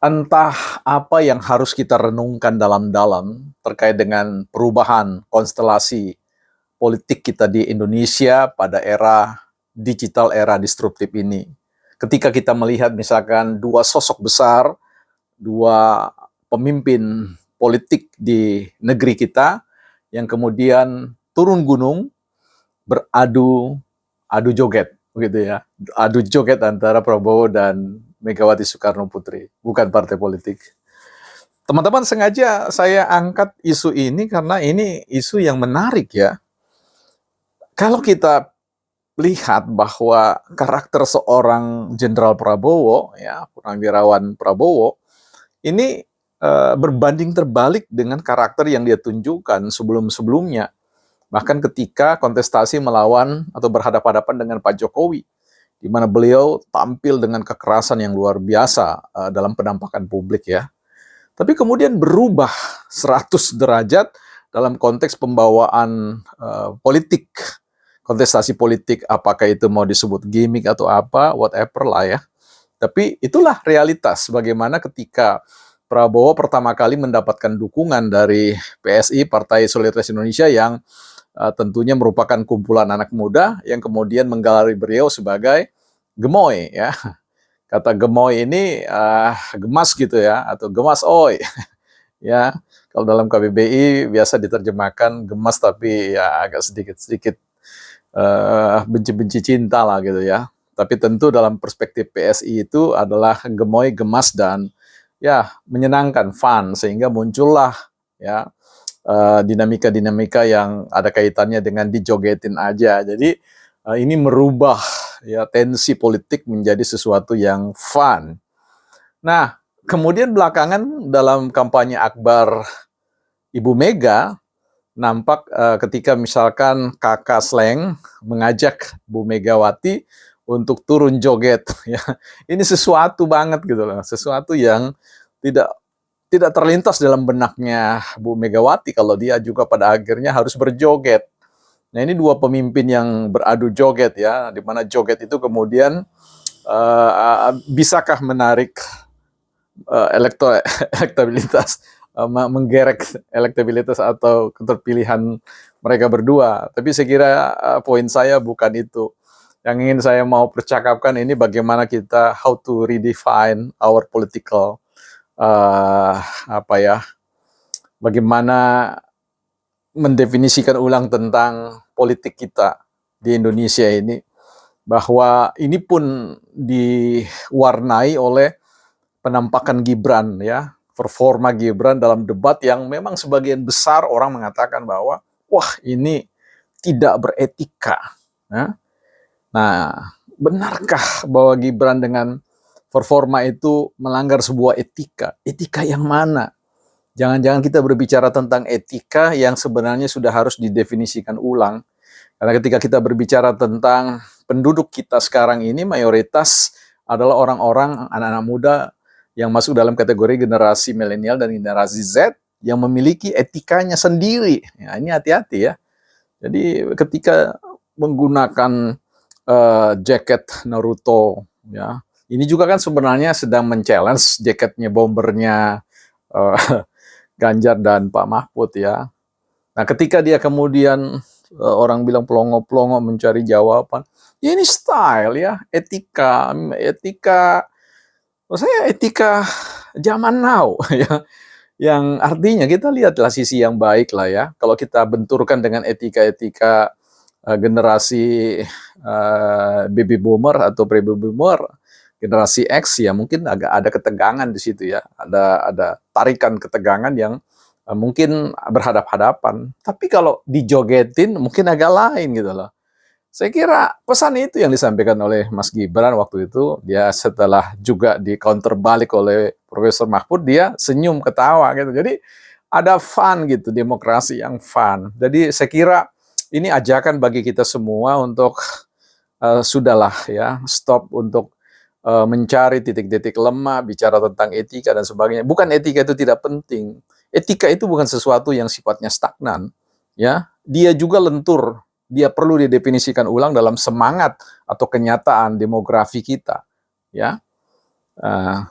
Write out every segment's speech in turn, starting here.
Entah apa yang harus kita renungkan dalam-dalam terkait dengan perubahan konstelasi politik kita di Indonesia pada era digital, era disruptif ini. Ketika kita melihat misalkan dua sosok besar, dua pemimpin politik di negeri kita yang kemudian turun gunung beradu adu joget begitu ya. Adu joget antara Prabowo dan Megawati Soekarno Putri, bukan partai politik. Teman-teman, sengaja saya angkat isu ini karena ini isu yang menarik ya. Kalau kita lihat bahwa karakter seorang Jenderal Prabowo, ya, Purnawirawan Prabowo, ini berbanding terbalik dengan karakter yang dia tunjukkan sebelum-sebelumnya. Bahkan ketika kontestasi melawan atau berhadapan-hadapan dengan Pak Jokowi, di mana beliau tampil dengan kekerasan yang luar biasa dalam penampakan publik ya. Tapi kemudian berubah 100 derajat dalam konteks pembawaan politik, kontestasi politik, apakah itu mau disebut gimmick atau apa, whatever lah ya. Tapi itulah realitas bagaimana ketika Prabowo pertama kali mendapatkan dukungan dari PSI, Partai Solidaritas Indonesia, yang tentunya merupakan kumpulan anak muda yang kemudian menggelari beliau sebagai gemoy ya. Kata gemoy ini gemas gitu ya, atau gemas oi ya. Kalau dalam KBBI biasa diterjemahkan gemas, tapi ya agak sedikit-sedikit benci-benci cinta lah gitu ya. Tapi tentu dalam perspektif PSI itu adalah gemoy, gemas, dan ya menyenangkan, fun, sehingga muncullah ya dinamika-dinamika yang ada kaitannya dengan dijogetin aja. Jadi ini merubah ya tensi politik menjadi sesuatu yang fun. Nah, kemudian belakangan dalam kampanye akbar Ibu Mega, nampak ketika misalkan kakak Sleng mengajak Bu Megawati untuk turun joget ya. Ini sesuatu banget gitu loh, sesuatu yang tidak tidak terlintas dalam benaknya Bu Megawati kalau dia juga pada akhirnya harus berjoget. Nah, ini dua pemimpin yang beradu joget ya, di mana joget itu kemudian bisakah menarik elektabilitas, menggerek elektabilitas atau keterpilihan mereka berdua. Tapi saya kira poin saya bukan itu. Yang ingin saya mau percakapkan ini bagaimana kita how to redefine our political bagaimana mendefinisikan ulang tentang politik kita di Indonesia ini, bahwa ini pun diwarnai oleh penampakan Gibran ya, performa Gibran dalam debat yang memang sebagian besar orang mengatakan bahwa wah ini tidak beretika ya. Nah, benarkah bahwa Gibran dengan performa itu melanggar sebuah etika? Etika yang mana? Jangan-jangan kita berbicara tentang etika yang sebenarnya sudah harus didefinisikan ulang. Karena ketika kita berbicara tentang penduduk kita sekarang ini, mayoritas adalah orang-orang, anak-anak muda yang masuk dalam kategori generasi milenial dan generasi Z yang memiliki etikanya sendiri. Ya, ini hati-hati ya. Jadi ketika menggunakan jaket Naruto, ya, ini juga kan sebenarnya sedang men-challenge jaketnya bombernya Ganjar dan Pak Mahfud ya. Nah, ketika dia kemudian orang bilang pelongo-pelongo mencari jawaban, ya ini style ya, etika, saya etika zaman now ya, yang artinya kita lihatlah sisi yang baik lah ya. Kalau kita benturkan dengan etika-etika generasi baby boomer atau pre-baby boomer, generasi X, ya mungkin agak ada ketegangan di situ ya, ada tarikan ketegangan yang mungkin berhadap-hadapan. Tapi kalau dijogetin mungkin agak lain gitu loh. Saya kira pesan itu yang disampaikan oleh Mas Gibran waktu itu. Dia setelah juga di counter balik oleh Profesor Mahfud, dia senyum ketawa gitu. Jadi ada fun gitu, demokrasi yang fun. Jadi saya kira ini ajakan bagi kita semua untuk sudahlah ya, stop untuk mencari titik-titik lemah, bicara tentang etika dan sebagainya. Bukan etika itu tidak penting. Etika itu bukan sesuatu yang sifatnya stagnan, ya. Dia juga lentur. Dia perlu didefinisikan ulang dalam semangat atau kenyataan demografi kita, ya.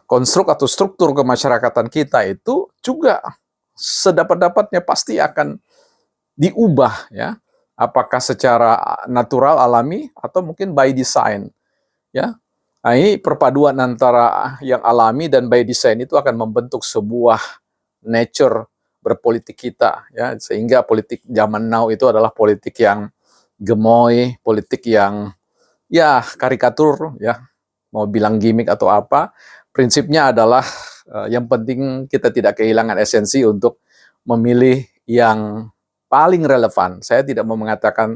konstruk atau struktur kemasyarakatan kita itu juga sedapat-dapatnya pasti akan diubah, ya, apakah secara natural alami atau mungkin by design, ya. Nah, ini perpaduan antara yang alami dan by design itu akan membentuk sebuah nature berpolitik kita, ya, sehingga politik zaman now itu adalah politik yang gemoy, politik yang ya karikatur, ya, mau bilang gimmick atau apa, prinsipnya adalah yang penting kita tidak kehilangan esensi untuk memilih yang paling relevan. Saya tidak mau mengatakan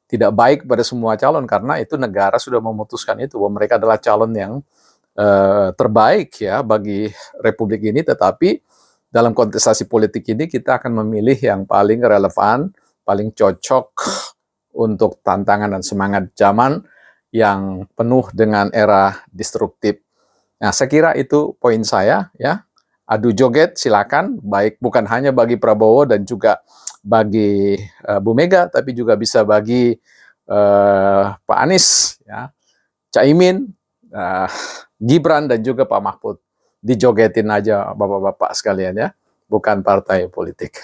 tidak baik pada semua calon, karena itu negara sudah memutuskan itu bahwa mereka adalah calon yang terbaik ya bagi republik ini, tetapi dalam kontestasi politik ini kita akan memilih yang paling relevan, paling cocok untuk tantangan dan semangat zaman yang penuh dengan era destruktif. Nah, saya kira itu poin saya, ya. Adu joget silakan, baik bukan hanya bagi Prabowo dan juga bagi Bu Mega, tapi juga bisa bagi Pak Anies, ya, Caimin, Gibran dan juga Pak Mahfud. Dijogetin aja bapak-bapak sekalian, ya, bukan partai politik.